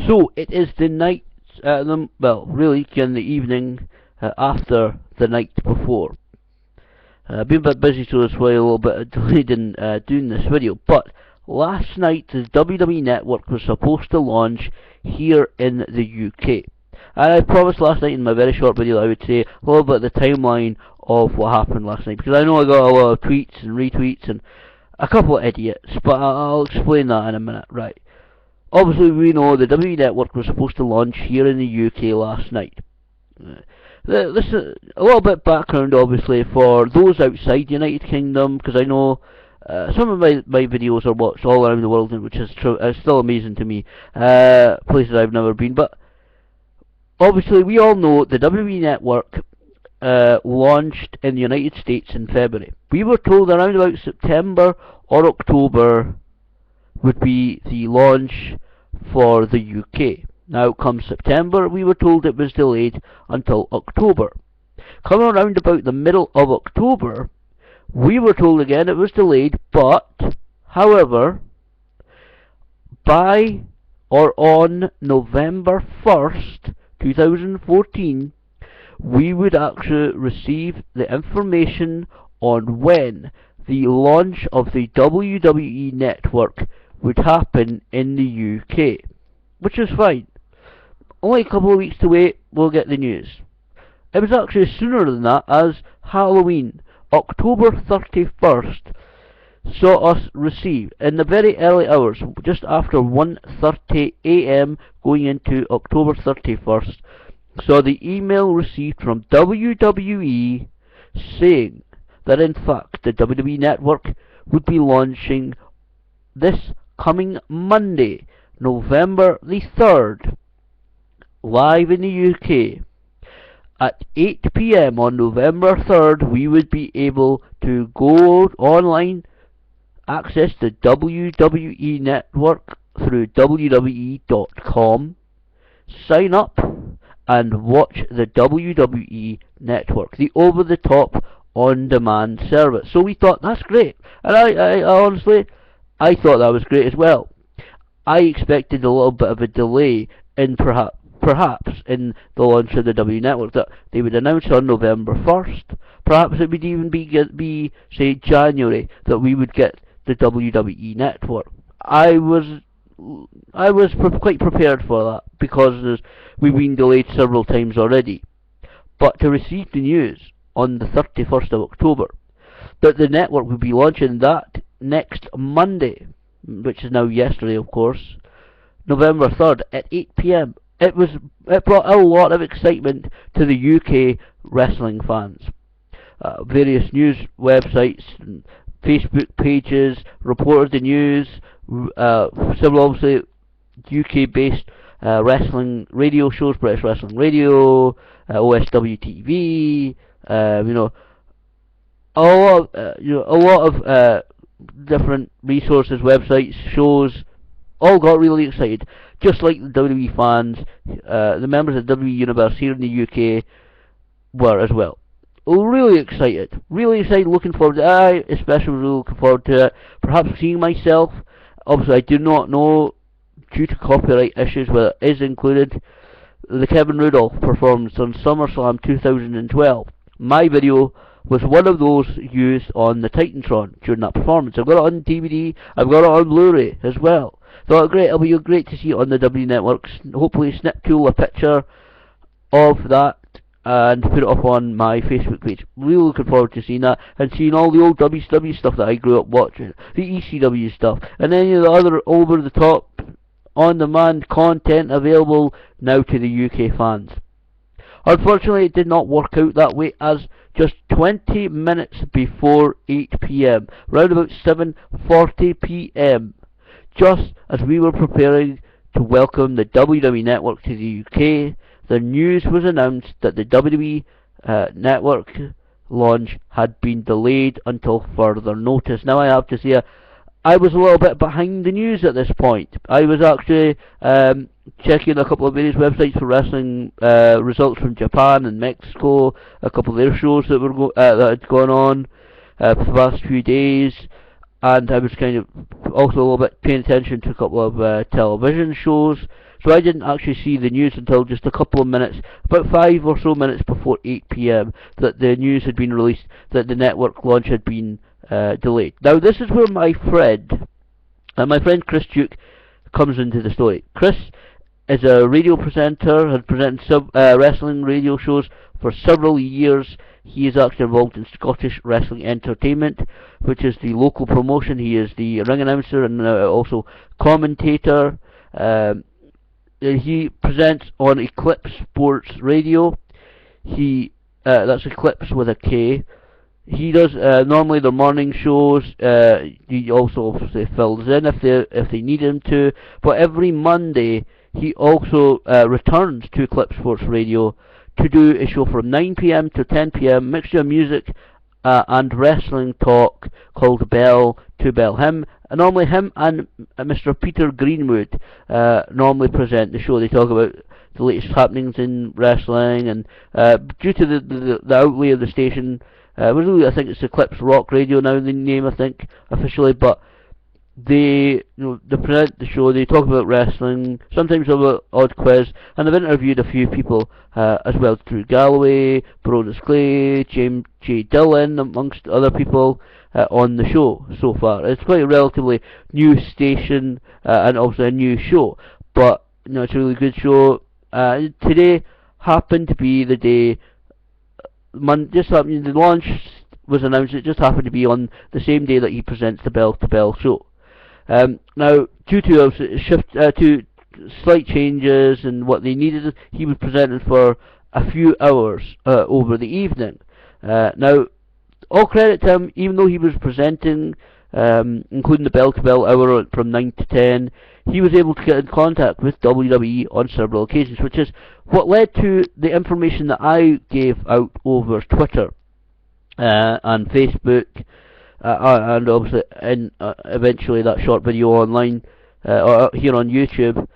So it is the night, really in the evening after the night before. I've been a bit busy, so that's why a little bit delayed in doing this video. But last night, the WWE Network was supposed to launch here in the UK. And I promised last night in my very short video that I would say a little bit of the timeline of what happened last night, because I know I got a lot of tweets and retweets and a couple of idiots, but I'll explain that in a minute. Right. Obviously, we know the WWE Network was supposed to launch here in the UK last night. This is a little bit background, obviously, for those outside the United Kingdom, because I know some of my videos are watched all around the world, which is still amazing to me. Places I've never been, but obviously we all know the WWE Network launched in the United States in February. We were told around about September or October would be the launch for the UK. Now, come September, we were told it was delayed until October. Coming around about the middle of October, we were told again it was delayed, but, however, by or on November 1st, 2014, we would actually receive the information on when the launch of the WWE Network would happen in the UK, which is fine. Only a couple of weeks to wait, we'll get the news. It was actually sooner than that, as Halloween, October 31st, saw us receive, in the very early hours, just after 1:30 AM going into October 31st, saw the email received from WWE saying that in fact the WWE Network would be launching this coming Monday, November the 3rd, live in the UK. At 8 PM on November 3rd, we would be able to go online, access the WWE Network through WWE.com, sign up, and watch the WWE Network, the over-the-top on-demand service. So we thought, that's great. And I honestly, I thought that was great as well. I expected a little bit of a delay in perhaps in the launch of the W Network, that they would announce on November 1st. Perhaps it would even be say January, that we would get the WWE Network. I was quite prepared for that, because we've been delayed several times already. But to receive the news on the 31st of October that the network would be launching that next Monday, which is now yesterday, of course, November 3rd at 8 PM, it brought a lot of excitement to the UK wrestling fans. Various news websites, Facebook pages reported the news. Several obviously UK-based wrestling radio shows, British Wrestling Radio, OSW TV, a lot of different resources, websites, shows, all got really excited, just like the WWE fans, the members of WWE Universe here in the UK were as well. Really excited, looking forward to it. I especially really looking forward to it, perhaps seeing myself. Obviously I do not know, due to copyright issues, whether it is included, the Kevin Rudolph performance on SummerSlam 2012. My video was one of those used on the Titantron during that performance. I've got it on DVD, I've got it on Blu-ray as well. Thought great, it'll be great to see it on the W Networks. Hopefully snip tool a picture of that and put it up on my Facebook page. Really looking forward to seeing that, and seeing all the old WCW stuff that I grew up watching, the ECW stuff, and any of the other over-the-top, on-demand content available now to the UK fans. Unfortunately, it did not work out that way, as just 20 minutes before 8 PM, round about 7:40 PM, just as we were preparing to welcome the WWE Network to the UK, the news was announced that the WWE Network launch had been delayed until further notice. Now I have to say, I was a little bit behind the news at this point. I was actually checking a couple of various websites for wrestling results from Japan and Mexico, a couple of their shows that had gone on for the past few days. and I was kind of also a little bit paying attention to a couple of television shows. So I didn't actually see the news until just a couple of minutes, about 5 or so minutes before 8 p.m. that the news had been released that the network launch had been delayed. Now this is where my friend Chris Duke comes into the story. Chris is a radio presenter, has presented wrestling radio shows for several years. He is actually involved in Scottish Wrestling Entertainment, which is the local promotion. He is the ring announcer and also commentator. He presents on Eclipse Sports Radio. That's Eclipse with a K. He does normally the morning shows. He also obviously fills in if they need him to. But every Monday he also returns to Eclipse Sports Radio to do a show from 9 p.m. to 10 p.m. mixture of music and wrestling talk called Bell to Bell. Normally him and Mr. Peter Greenwood normally present the show. They talk about the latest happenings in wrestling, and due to the outlay of the station, really I think it's Eclipse Rock Radio now, the name I think officially, but they present the show. They talk about wrestling, sometimes about odd quiz, and they've interviewed a few people as well, Drew Galloway, Brodus Clay, James J. Dillon, amongst other people on the show so far. It's quite a relatively new station and also a new show, but it's a really good show. Today happened to be the day. The launch was announced. It just happened to be on the same day that he presents the Bell to Bell show. Now, due to slight changes and what they needed, he was presented for a few hours over the evening. Now, all credit to him, even though he was presenting, including the Bell to Bell hour from 9 to 10, he was able to get in contact with WWE on several occasions, which is what led to the information that I gave out over Twitter and Facebook, and obviously eventually that short video online or here on YouTube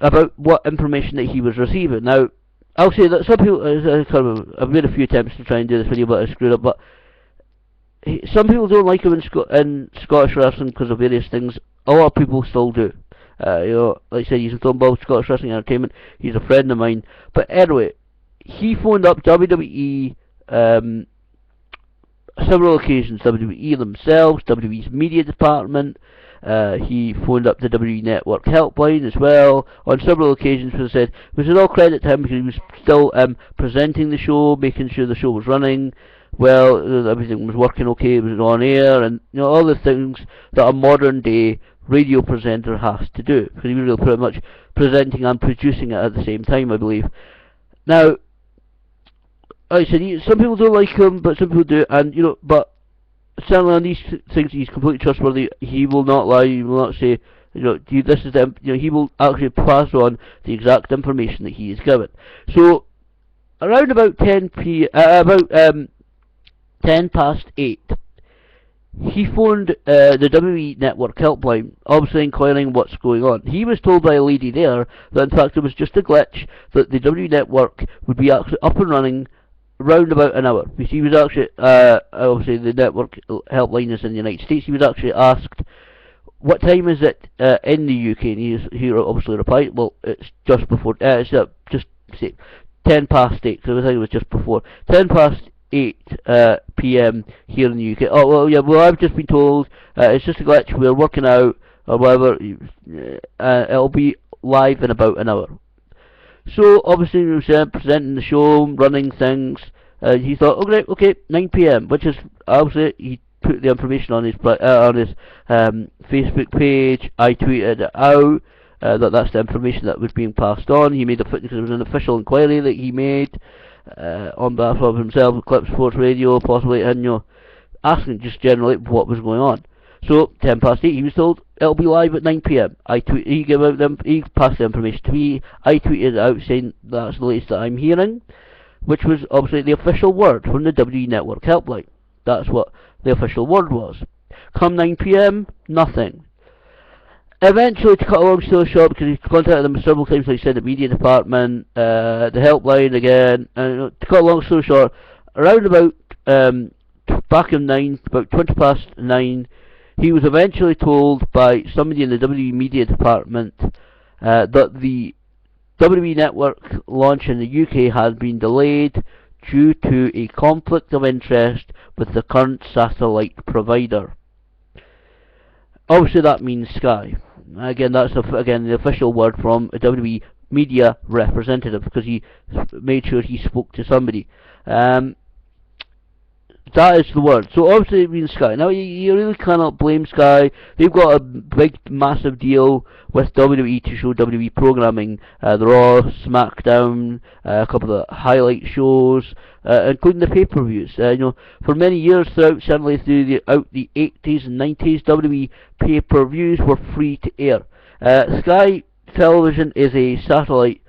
about what information that he was receiving. Now, I'll say that some people, I've made a few attempts to try and do this video, but I screwed up. But some people don't like him in Scottish wrestling because of various things. A lot of people still do. Like I said, he's involved with Scottish Wrestling Entertainment. He's a friend of mine. But anyway, he phoned up WWE several occasions. WWE themselves, WWE's media department. He phoned up the WWE Network helpline as well on several occasions. Which is all credit to him because he was still presenting the show, making sure the show was running well, everything was working okay, it was on air, and all the things that a modern day radio presenter has to do, because he was really pretty much presenting and producing it at the same time, I believe. Now, like I said, some people don't like him, but some people do, and but certainly on these things, he's completely trustworthy. He will not lie. He will not say, this is the, he will actually pass on the exact information that he is given. So, around about 10 past 8, he phoned the WWE Network helpline, obviously inquiring what's going on. He was told by a lady there that in fact it was just a glitch, that the WWE Network would be actually up and running around about an hour. Because he was actually, obviously the network helpline is in the United States, he was actually asked, what time is it in the UK? And he obviously replied, well, it's just before, it's just say 10 past 8, so I think it was just before 10 past 8 p.m. here in the UK. Oh, well, yeah, well, I've just been told it's just a glitch, we're working out, or whatever, it'll be live in about an hour. So, obviously, he was presenting the show, running things, he thought, okay, 9 p.m., which is, obviously, he put the information on his Facebook page. I tweeted it out, that's the information that was being passed on. He made because it was an official inquiry that he made, on behalf of himself, Eclipse Sports Radio, possibly, and asking just generally what was going on. So 10 past 8, he was told it'll be live at 9 p.m. He passed the information to me. I tweeted it out saying that's the latest that I'm hearing, which was obviously the official word from the WWE Network helpline. That's what the official word was. Come 9 p.m, nothing. Eventually, to cut a long story short, because he contacted them several times, like I said, the media department, the helpline again, and to cut a long story short, around about back in about 20 past 9, he was eventually told by somebody in the WWE media department that the WWE Network launch in the UK had been delayed due to a conflict of interest with the current satellite provider. Obviously that means Sky. Again, that's the official word from a WWE media representative, because he made sure he spoke to somebody. That is the word. So obviously it means Sky. Now you really cannot blame Sky. They've got a big, massive deal with WWE to show WWE programming. The Raw, SmackDown, a couple of highlight shows, including the pay-per-views. For many years certainly through the 80s and 90s, WWE pay-per-views were free to air. Sky Television is a satellite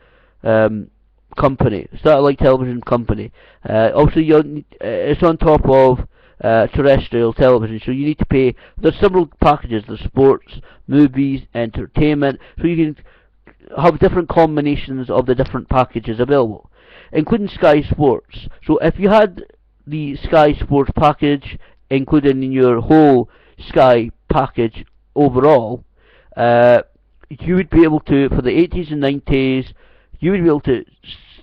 satellite television company. Obviously, it's on top of terrestrial television, so you need to pay. There's several packages: there's sports, movies, entertainment. So you can have different combinations of the different packages available, including Sky Sports. So if you had the Sky Sports package included in your whole Sky package overall, you would be able to, for the 80s and 90s, you would be able to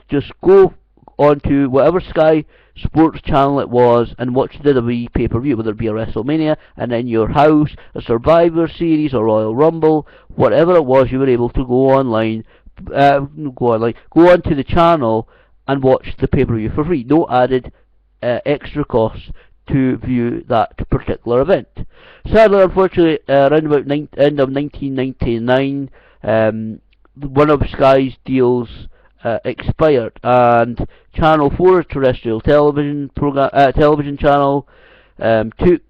just go onto whatever Sky Sports channel it was and watch the WWE pay-per-view, whether it be a WrestleMania, and in your house, a Survivor Series, or Royal Rumble, whatever it was, you were able to go onto the channel and watch the pay-per-view for free. No added extra costs to view that particular event. Sadly, unfortunately, around about end of 1999, one of Sky's deals expired, and Channel 4 terrestrial television channel took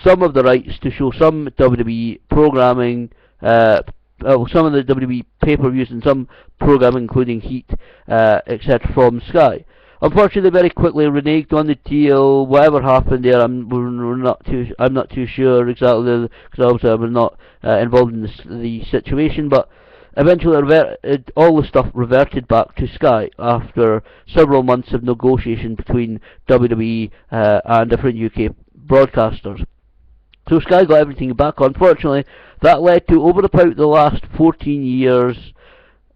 some of the rights to show some WWE programming, some of the WWE pay-per-views and some programming, including Heat, etc., from Sky. Unfortunately, they very quickly reneged on the deal. Whatever happened there, I'm not too sure exactly, because obviously I was not involved in the situation, but eventually all the stuff reverted back to Sky after several months of negotiation between WWE and different UK broadcasters. So Sky got everything back. Unfortunately, that led to, over the last 14 years,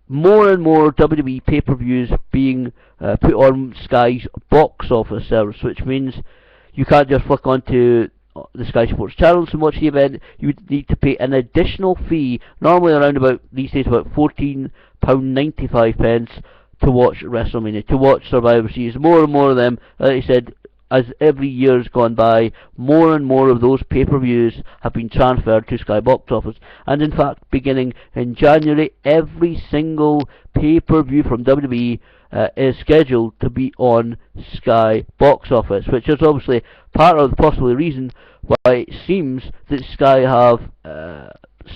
more and more WWE pay-per-views being put on Sky's box office service, which means you can't just flick onto the Sky Sports channels and watch the event. You would need to pay an additional fee, normally around about, these days, about £14.95 to watch WrestleMania, to watch Survivor Series. More and more of them, like I said, as every year's gone by, more and more of those pay-per-views have been transferred to Sky Box Office. And in fact, beginning in January, every single pay-per-view from WWE is scheduled to be on Sky Box Office, which is obviously part of the possible reason why it seems that Sky have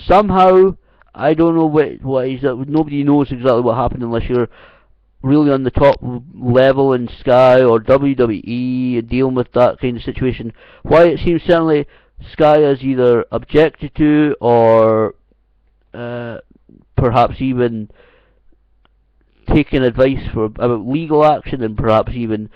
somehow, I don't know what is that, nobody knows exactly what happened unless you're really on the top level in Sky or WWE dealing with that kind of situation. Why it seems certainly Sky has either objected to, or perhaps even taken advice about legal action, and perhaps even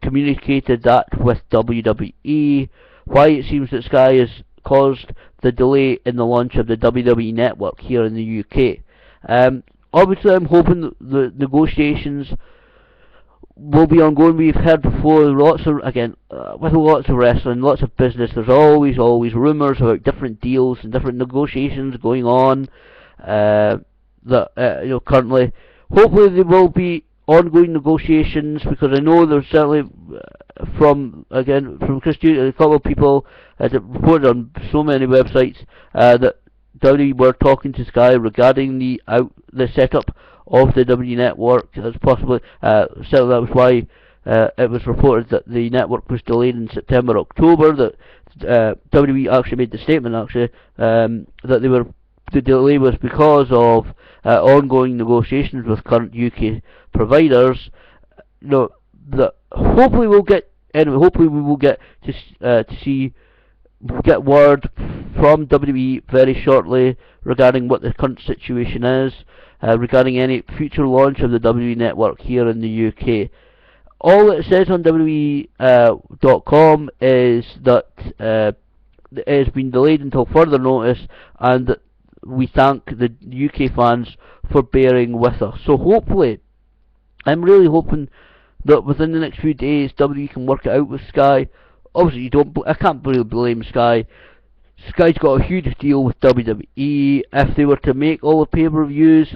communicated that with WWE. Why it seems that Sky has caused the delay in the launch of the WWE Network here in the UK. Obviously, I'm hoping that the negotiations will be ongoing. We've heard before, with lots of wrestling, lots of business, there's always rumours about different deals and different negotiations going on. Currently, hopefully there will be ongoing negotiations, because I know there's certainly from Chris Stewart, a couple of people that reported on so many websites that WWE were talking to Sky regarding the setup of the WWE Network. That's possibly certainly that was why it was reported that the network was delayed in September, October. That WWE actually made the statement that the delay was because of ongoing negotiations with current UK providers. That hopefully we will get to get word from WWE very shortly regarding what the current situation is, regarding any future launch of the WWE Network here in the UK. All it says on WWE.com is that it has been delayed until further notice, and that we thank the UK fans for bearing with us. So hopefully, I'm really hoping that within the next few days, WWE can work it out with Sky. Obviously, I can't really blame Sky. Sky's got a huge deal with WWE. If they were to make all the pay-per-views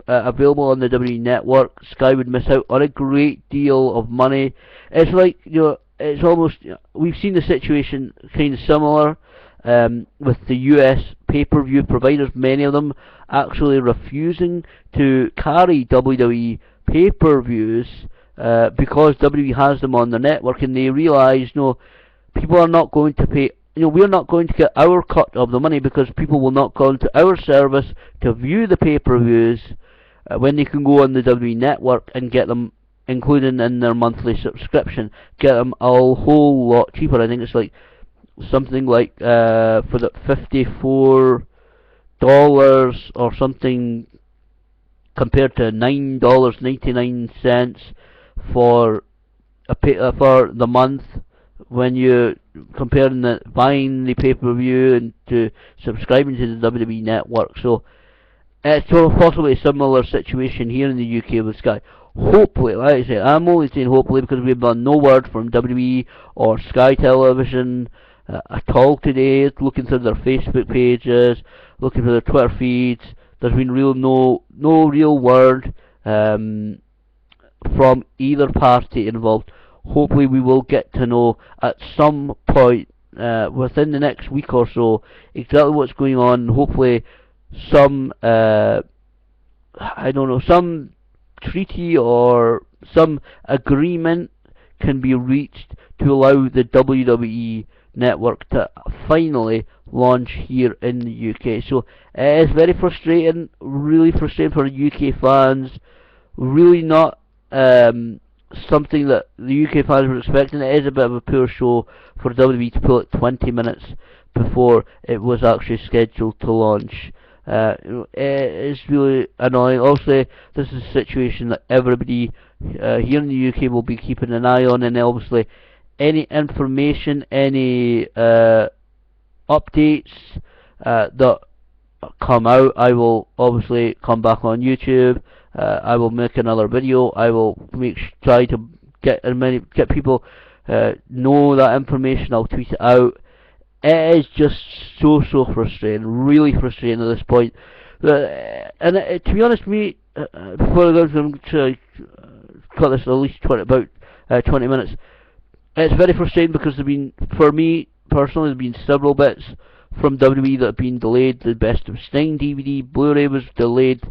available on the WWE network, Sky would miss out on a great deal of money. It's like, it's almost, we've seen the situation kind of similar with the US pay-per-view providers, many of them actually refusing to carry WWE pay-per-views because WWE has them on the network, and they realise, people are not going to pay. We're not going to get our cut of the money because people will not go onto our service to view the pay-per-views when they can go on the WWE network and get them included in their monthly subscription, get them a whole lot cheaper. I think it's like something like for the $54 or something compared to $9.99 for for the month when you're comparing buying the pay-per-view and to subscribing to the WWE network. So it's possibly a similar situation here in the UK with Sky. Hopefully, like I say, I'm only saying hopefully because we've got no word from WWE or Sky Television at all today. Looking through their Facebook pages, looking through their Twitter feeds, there's been no real word from either party involved. Hopefully we will get to know at some point within the next week or so exactly what's going on. Hopefully some some treaty or some agreement can be reached to allow the WWE network to finally launch here in the UK. So it is very frustrating, really frustrating for UK fans. Really not something that the UK fans were expecting. It is a bit of a poor show for WWE to pull it 20 minutes before it was actually scheduled to launch. It is really annoying. Also, this is a situation that everybody here in the UK will be keeping an eye on, and obviously any information, any updates that come out, I will obviously come back on YouTube. I will make another video. I will try to get people know that information. I'll tweet it out. It is just so frustrating, really frustrating at this point. And to be honest, before I go, I'm to cut this at least 20 minutes. It's very frustrating because for me personally, there's been several bits from WWE that have been delayed. The Best of Sting DVD Blu-ray was delayed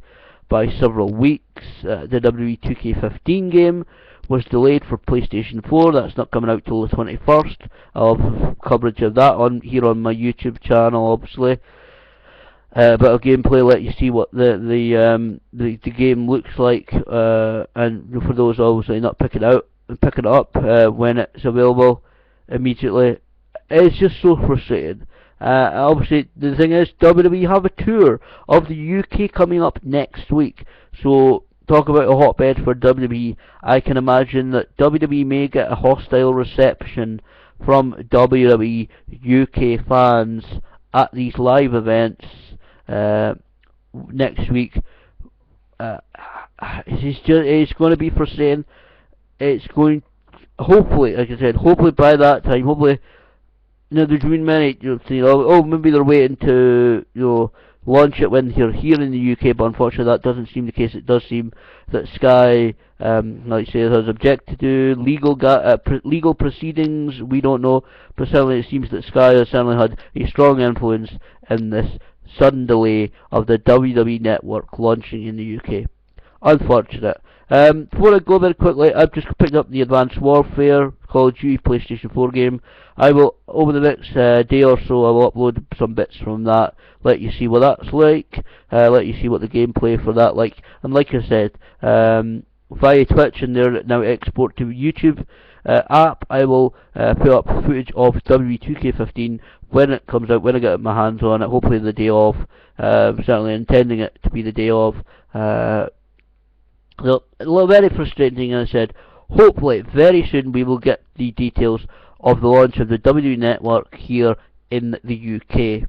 by several weeks. The WWE 2K15 game was delayed for PlayStation 4. That's not coming out till the 21st. I'll have coverage of that here on my YouTube channel, obviously. But a gameplay let you see what the game looks like, and for those obviously not picking it up when it's available immediately. It's just so frustrating. Obviously, the thing is, WWE have a tour of the UK coming up next week. So, talk about a hotbed for WWE. I can imagine that WWE may get a hostile reception from WWE UK fans at these live events next week. It's going to be frustrating. It's going, hopefully, like I said, hopefully by that time, hopefully. There's been many, maybe they're waiting to, launch it when they're here in the UK, but unfortunately that doesn't seem the case. It does seem that Sky, like I say, has objected to legal proceedings. We don't know, but certainly it seems that Sky has certainly had a strong influence in this sudden delay of the WWE network launching in the UK. Unfortunate. Before I go very quickly, I've just picked up the Advanced Warfare Call of Duty PlayStation 4 game. I will, over the next day or so, I will upload some bits from that, let you see what that's like, let you see what the gameplay for that like, and like I said, via Twitch and their now export to YouTube app, I will put up footage of WWE2K15 when it comes out, when I get my hands on it, hopefully the day of, certainly intending it to be the day of. Very frustrating, as I said. hopefully very soon we will get the details of the launch of the WWE Network here in the UK.